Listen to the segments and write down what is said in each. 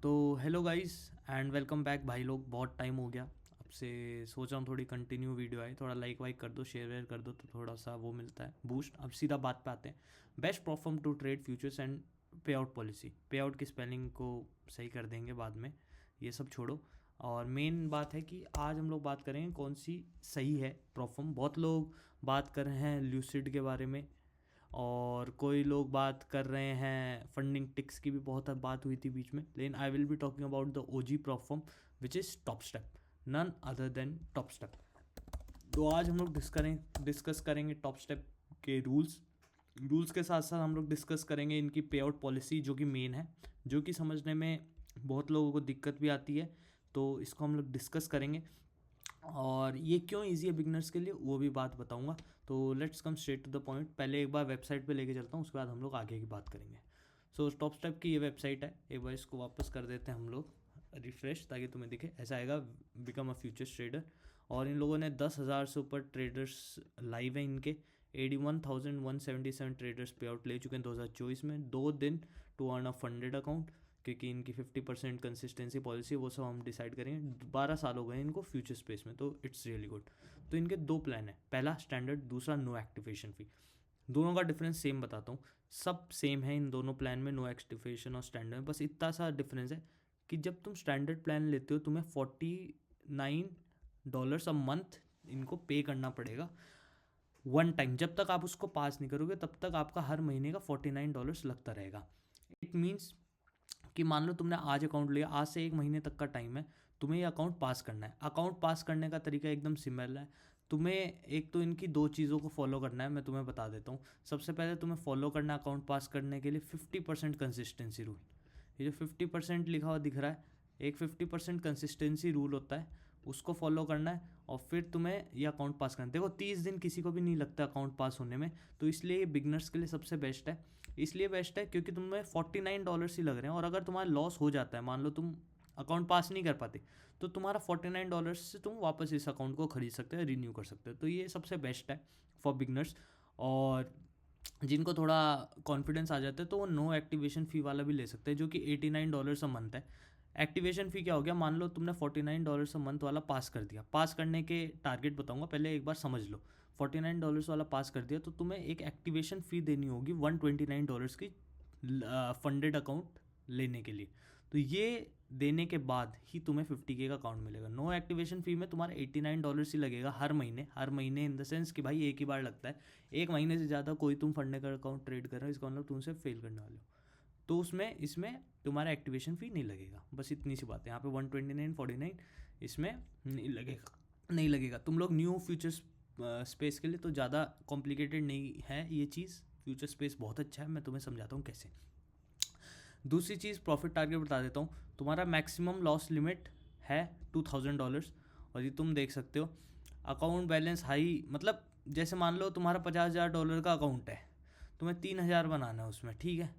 तो hello guys and welcome back भाई लोग। बहुत टाइम हो गया आपसे, सोच रहा हूँ थोड़ी कंटिन्यू वीडियो आए, थोड़ा लाइक वाइक कर दो, शेयर वेयर कर दो तो थोड़ा सा वो मिलता है बूस्ट। अब सीधा बात पे आते हैं। Best platform to trade futures and पे आउट पॉलिसी। पे आउट की स्पेलिंग को सही कर देंगे बाद में, ये सब छोड़ो। और मेन बात है कि आज हम लोग बात करेंगे कौन सी सही है प्लेटफॉर्म। बहुत लोग बात कर रहे हैं ल्यूसिड के बारे में, और कोई लोग बात कर रहे हैं फंडिंग टिक्स की भी बहुत बात हुई थी बीच में। लेकिन I will be talking about the OG platform which is Topstep, none other than Topstep. तो आज हम लोग डिस्कस करेंगे टॉप स्टेप के रूल्स के साथ साथ हम लोग डिस्कस करेंगे इनकी पे आउट पॉलिसी, जो कि मेन है, जो कि समझने में बहुत लोगों को दिक्कत भी आती है। तो इसको हम लोग डिस्कस करेंगे, और ये क्यों इजी है बिगनर्स के लिए वो भी बात बताऊंगा। तो let's come straight to the point. पहले एक बार वेबसाइट पे लेके चलता हूँ, उसके बाद हम लोग आगे की बात करेंगे। सो टॉप स्टेप की ये वेबसाइट है, एक बार इसको वापस कर देते हैं हम लोग रिफ्रेश, ताकि तुम्हें दिखे। ऐसा आएगा, बिकम अ फ्यूचर्स ट्रेडर। और इन लोगों ने 10,000 से ऊपर ट्रेडर्स लाइव हैं इनके। 81,177 ट्रेडर्स पे आउट ले चुके हैं 2024 में। 2 दिन to earn a funded account, क्योंकि इनकी 50% कंसिस्टेंसी पॉलिसी, वो सब हम डिसाइड करेंगे। 12 साल हो गए इनको फ्यूचर स्पेस में, तो इट्स रियली गुड। तो इनके दो प्लान है, पहला स्टैंडर्ड, दूसरा नो एक्टिवेशन फी। दोनों का डिफरेंस सेम बताता हूँ, सब सेम है इन दोनों प्लान में, नो एक्टिवेशन और स्टैंडर्ड में। बस इतना सा डिफरेंस है कि जब तुम स्टैंडर्ड प्लान लेते हो तुम्हें $49 अ मंथ इनको पे करना पड़ेगा वन टाइम। जब तक आप उसको पास नहीं करोगे तब तक आपका हर महीने का $49 लगता रहेगा। इट मीन्स कि मान लो तुमने आज अकाउंट लिया, आज से 1 महीने तक का टाइम है, तुम्हें ये अकाउंट पास करना है। अकाउंट पास करने का तरीका एकदम सिमिलर है। तुम्हें एक तो इनकी दो चीज़ों को फॉलो करना है, मैं तुम्हें बता देता हूँ। सबसे पहले तुम्हें फॉलो करना है अकाउंट पास करने के लिए 50% कंसिस्टेंसी रूल। ये जो 50% लिखा हुआ दिख रहा है, एक 50% कंसिस्टेंसी रूल होता है, उसको फॉलो करना है। और फिर तुम्हें ये अकाउंट पास करना है। देखो 30 दिन किसी को भी नहीं लगता अकाउंट पास होने में, तो इसलिए ये बिगनर्स के लिए सबसे बेस्ट है। इसलिए बेस्ट है क्योंकि तुम्हें $49 ही लग रहे हैं, और अगर तुम्हारा लॉस हो जाता है, मान लो तुम अकाउंट पास नहीं कर पाते, तो तुम्हारा $49 से तुम वापस इस अकाउंट को खरीद सकते हो, रिन्यू कर सकते हो। तो ये सबसे बेस्ट है फॉर बिगनर्स। और जिनको थोड़ा कॉन्फिडेंस आ जाता है तो वो नो एक्टिवेशन फ़ी वाला भी ले सकते हैं, जो कि $89 अ मंथ है। एक्टिवेशन फ़ी क्या हो गया, मान लो तुमने $49 अ मंथ वाला पास कर दिया। पास करने के टारगेट बताऊंगा, पहले एक बार समझ लो। $49 वाला पास कर दिया तो तुम्हें एक एक्टिवेशन फ़ी देनी होगी $129 की, फंडेड अकाउंट लेने के लिए। तो ये देने के बाद ही तुम्हें 50K का अकाउंट मिलेगा। नो एक्टिवेशन फ़ी में तुम्हारा $89 ही लगेगा हर महीने। हर महीने इन द सेंस कि भाई एक ही बार लगता है। 1 महीने से ज़्यादा कोई तुम फंडे का अकाउंट ट्रेड कर रहे हो, इसका मतलब तुमसे फेल करने वाले हो, तो उसमें इसमें तुम्हारा एक्टिवेशन फ़ी नहीं लगेगा। बस इतनी सी बात है। यहाँ पे 129.49 इसमें नहीं लगेगा। तुम लोग न्यू फ्यूचर्स स्पेस के लिए तो ज़्यादा कॉम्प्लिकेटेड नहीं है ये चीज़। फ्यूचर स्पेस बहुत अच्छा है, मैं तुम्हें समझाता हूँ कैसे। दूसरी चीज़, प्रॉफिट टारगेट बता देता हूँ। तुम्हारा मैक्सिमम लॉस लिमिट है $2,000, और ये तुम देख सकते हो। अकाउंट बैलेंस हाई, मतलब जैसे मान लो तुम्हारा $50,000 का अकाउंट है, तुम्हें 3,000 बनाना है उसमें, ठीक है।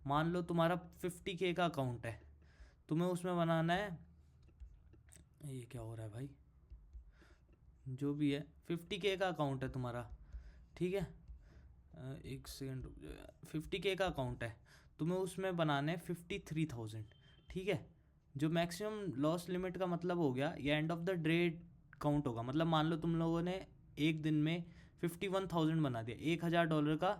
मान लो तुम्हारा 50K का अकाउंट है, तुम्हें उसमें बनाना है, ये क्या हो रहा है भाई, जो भी है 50K का अकाउंट है तुम्हारा, ठीक है। एक सेकेंड रुक जाओ। 50K का अकाउंट है, तुम्हें उसमें बनाने हैं 53,000, ठीक है। जो मैक्सिमम लॉस लिमिट का मतलब हो गया, ये end of the day count होगा। मतलब मान लो तुम लोगों ने एक दिन में 51,000 बना दिया, $1,000 का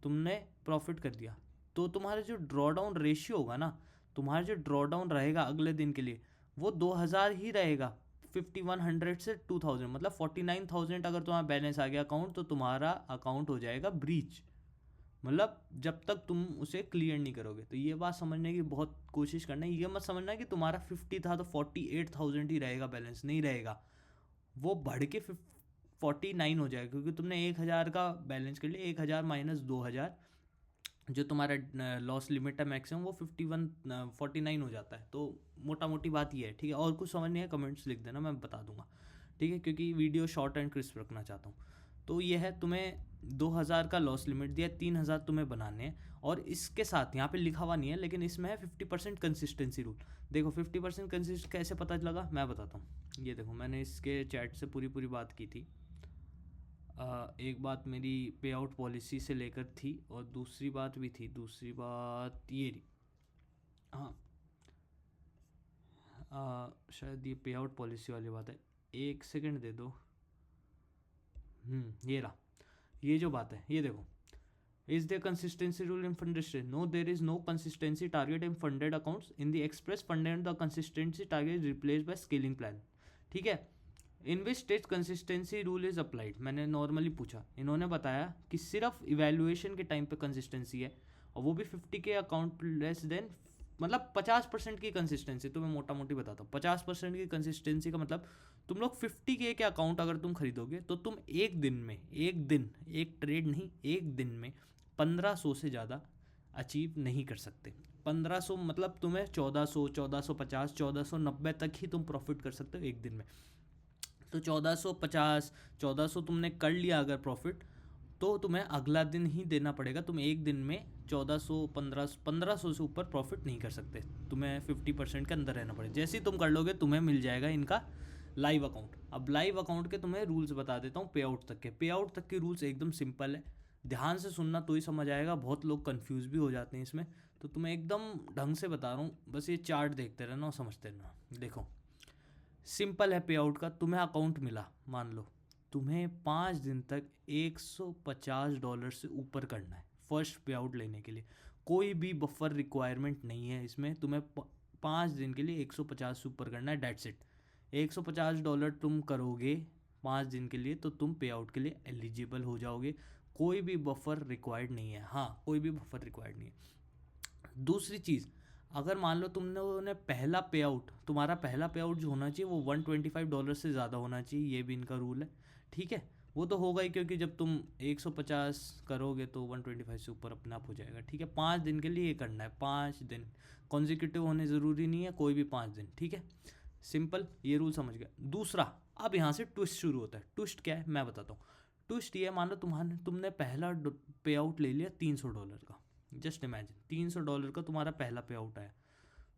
तुमने प्रॉफिट कर दिया, तो तुम्हारा जो ड्रॉ डाउन रेशियो होगा ना, तुम्हारा जो ड्रॉ डाउन रहेगा अगले दिन के लिए, वो 2,000 ही रहेगा। 5100 से 2000, मतलब 49,000 अगर तुम्हारा बैलेंस आ गया अकाउंट, तो तुम्हारा अकाउंट हो जाएगा ब्रीच। मतलब जब तक तुम उसे क्लियर नहीं करोगे। तो ये बात समझने की बहुत कोशिश करना है। ये मत समझना कि तुम्हारा 50 था तो 48,000 ही रहेगा बैलेंस, नहीं रहेगा। वो बढ़ के 49 हो जाएगा, क्योंकि तुमने 1,000 का बैलेंस कर लिया। 1,000 माइनस 2,000, जो तुम्हारा लॉस लिमिट है मैक्सिमम, वो 49 हो जाता है। तो मोटा मोटी बात ये है, ठीक है। और कुछ समझ नहीं है कमेंट्स लिख देना, मैं बता दूंगा, ठीक है, क्योंकि वीडियो शॉर्ट एंड क्रिस्प रखना चाहता हूँ। तो ये है, तुम्हें 2,000 का लॉस लिमिट दिया, 3,000 तुम्हें बनाने हैं। और इसके साथ यहाँ पे लिखा हुआ नहीं है, लेकिन इसमें है 50% कंसिस्टेंसी रूल। देखो 50% कंसिस्ट कैसे पता लगा, मैं बताता हूँ। ये देखो, मैंने इसके चैट से पूरी पूरी बात की थी। एक बात मेरी पे आउट पॉलिसी से लेकर थी, और दूसरी बात भी थी। दूसरी बात ये रही, हाँ, शायद ये पे आउट पॉलिसी वाली बात है, एक सेकंड दे दो। ये रहा, ये जो बात है ये देखो, is there consistency rule in fund distribution? No, there is no consistency target in funded accounts. In the express funded, the consistency target is replaced by scaling plan. ठीक है, in which stage consistency rule is applied, मैंने normally पूछा, इन्होंने बताया कि सिर्फ evaluation के time पे कंसिस्टेंसी है, और वो भी 50 के अकाउंट लेस देन, मतलब 50% की कंसिस्टेंसी। तो मैं मोटा मोटी बताता हूँ, 50% की कंसिस्टेंसी का मतलब तुम लोग 50 के अकाउंट अगर तुम खरीदोगे तो तुम एक दिन में, एक ट्रेड नहीं, एक दिन में 1500 से ज़्यादा अचीव नहीं कर सकते। 1500 मतलब तुम्हें 1400, 1450, 1490 तक ही तुम प्रॉफिट कर सकते हो एक दिन में। तो 1450, 1400 तुमने कर लिया अगर प्रॉफिट, तो तुम्हें अगला दिन ही देना पड़ेगा। तुम एक दिन में 1400, 1500 से ऊपर प्रॉफिट नहीं कर सकते, तुम्हें 50% के अंदर रहना पड़ेगा। जैसे ही तुम कर लोगे तुम्हें मिल जाएगा इनका लाइव अकाउंट। अब लाइव अकाउंट के तुम्हें रूल्स बता देता हूँ। पे आउट तक के, पे आउट तक के रूल्स एकदम सिंपल है, ध्यान से सुनना तो ही समझ आएगा, बहुत लोग कंफ्यूज भी हो जाते हैं इसमें, तो तुम्हें एकदम ढंग से बता रहा हूँ, बस ये चार्ट देखते रहना और समझते रहना। देखो सिंपल है पे आउट का, तुम्हें अकाउंट मिला, मान लो तुम्हें 5 दिन तक $150 से ऊपर करना है फर्स्ट पे आउट लेने के लिए। कोई भी बफर रिक्वायरमेंट नहीं है इसमें, तुम्हें 5 दिन के लिए 150 से ऊपर करना है, डेट्स इट। $150 तुम करोगे 5 दिन के लिए तो तुम पे आउट के लिए एलिजिबल हो जाओगे। कोई भी बफर रिक्वायर्ड नहीं है, हाँ कोई भी बफर रिक्वायर्ड नहीं है। दूसरी चीज़, अगर मान लो तुमने पहला पे आउट, तुम्हारा पहला पे आउट जो होना चाहिए वो $125 से ज़्यादा होना चाहिए, ये भी इनका रूल है। ठीक है, वो तो होगा ही, क्योंकि जब तुम 150 करोगे तो 125 से ऊपर अपने आप हो जाएगा। ठीक है, 5 दिन के लिए ये करना है, 5 दिन कॉन्जिक्यूटिव होने ज़रूरी नहीं है, कोई भी 5 दिन। ठीक है, सिंपल, ये रूल समझ गया। दूसरा, अब यहाँ से ट्विस्ट शुरू होता है। ट्विस्ट क्या है मैं बताता हूँ। ट्विस्ट ये, मान लो तुमने पहला पे आउट ले लिया $300 का, जस्ट इमेजिन $300 का तुम्हारा पहला पे आउट आया,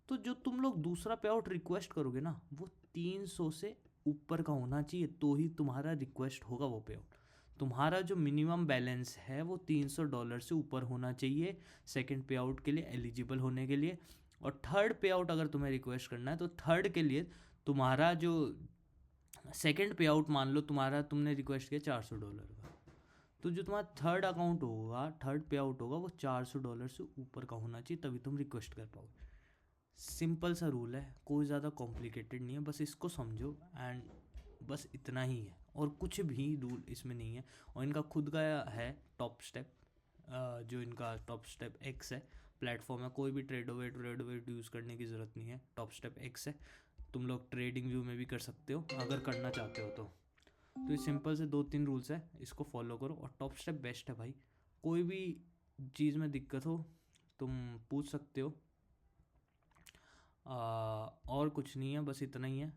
तो जो तुम लोग दूसरा पे आउट रिक्वेस्ट करोगे ना, वो 300 से ऊपर का होना चाहिए, तो ही तुम्हारा रिक्वेस्ट होगा वो पे आउट। तुम्हारा जो मिनिमम बैलेंस है वो $300 से ऊपर होना चाहिए सेकंड पे आउट के लिए एलिजिबल होने के लिए। और थर्ड पे आउट अगर तुम्हें रिक्वेस्ट करना है तो थर्ड के लिए तुम्हारा जो सेकंड पे आउट, मान लो तुमने रिक्वेस्ट किया $400 का, तो जो तुम्हारा थर्ड अकाउंट होगा, थर्ड पे आउट होगा, वो $400 से ऊपर का होना चाहिए, तभी तुम रिक्वेस्ट कर पाओगे। सिंपल सा रूल है, कोई ज़्यादा कॉम्प्लिकेटेड नहीं है, बस इसको समझो एंड बस इतना ही है, और कुछ भी रूल इसमें नहीं है। और इनका खुद का है टॉप स्टेप, जो इनका टॉप स्टेप एक्स है प्लेटफॉर्म है, कोई भी ट्रेडोवेट यूज़ करने की ज़रूरत नहीं है, टॉप स्टेप एक्स है। तुम लोग ट्रेडिंग व्यू में भी कर सकते हो अगर करना चाहते हो तो ये सिंपल से 2-3 रूल्स है, इसको फॉलो करो और टॉप स्टेप बेस्ट है भाई। कोई भी चीज़ में दिक्कत हो तुम पूछ सकते हो, और कुछ नहीं है, बस इतना ही है।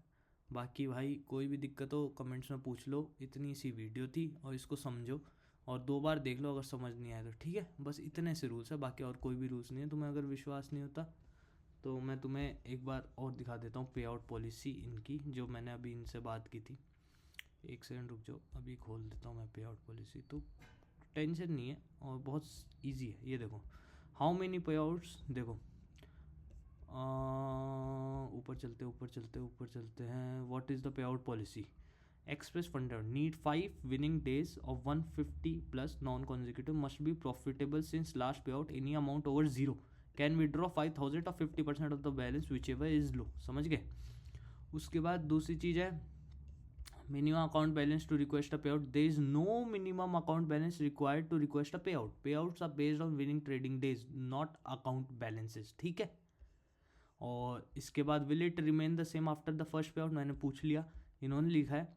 बाकी भाई कोई भी दिक्कत हो कमेंट्स में पूछ लो। इतनी सी वीडियो थी और इसको समझो और 2 बार देख लो अगर समझ नहीं आया तो, ठीक है। बस इतने से रूल्स है, बाकी और कोई भी रूल्स नहीं है। तुम्हें अगर विश्वास नहीं होता तो मैं तुम्हें एक बार और दिखा देता हूँ पे आउट पॉलिसी इनकी, जो मैंने अभी इनसे बात की थी। एक सेकंड रुक जाओ, अभी खोल देता हूँ मैं पे आउट पॉलिसी, तो टेंशन नहीं है और बहुत ईजी है। ये देखो हाउ मेनी पे आउट्स, देखो ऊपर चलते हैं। What is the pay out policy? Express funder need 5 winning days of 150 plus non consecutive, must be profitable since last pay out, any amount over 0 can withdraw 5000 और 50% of the balance whichever is low. समझ गए? उसके बाद दूसरी चीज़ है minimum account balance to request a pay out. There is no minimum account balance required to request a pay out. Pay outs are based on winning trading days not account balances. ठीक है, और इसके बाद will it remain the same after the first pay out, मैंने पूछ लिया। इन्होंने लिखा है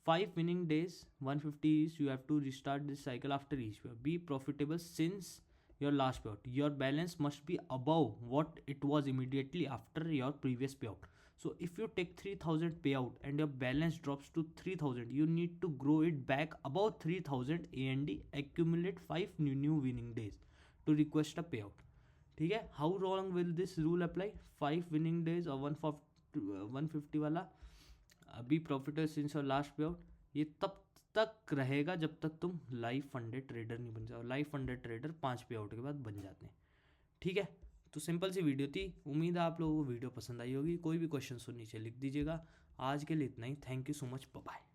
5 winning days 150 each, you have to restart this cycle after each pay out, be profitable since your last pay out, your balance must be above what it was immediately after your previous pay out. So if you take 3000 payout and your balance drops to 3000, you need to grow it back above 3000 and accumulate 5 new winning days to request a payout. ठीक है, how long will this rule apply? 5 winning days और 150 वाला B प्रॉफिटर since your last pay out, ये तब तक रहेगा जब तक तुम लाइव फंडेड ट्रेडर नहीं बन जाओ। लाइव फंडेड ट्रेडर 5 पे आउट के बाद बन जाते हैं। ठीक है, तो सिंपल सी वीडियो थी, उम्मीद है आप लोगों को वीडियो पसंद आई होगी। कोई भी क्वेश्चन हो नीचे लिख दीजिएगा। आज के लिए इतना ही, thank you so much, bye.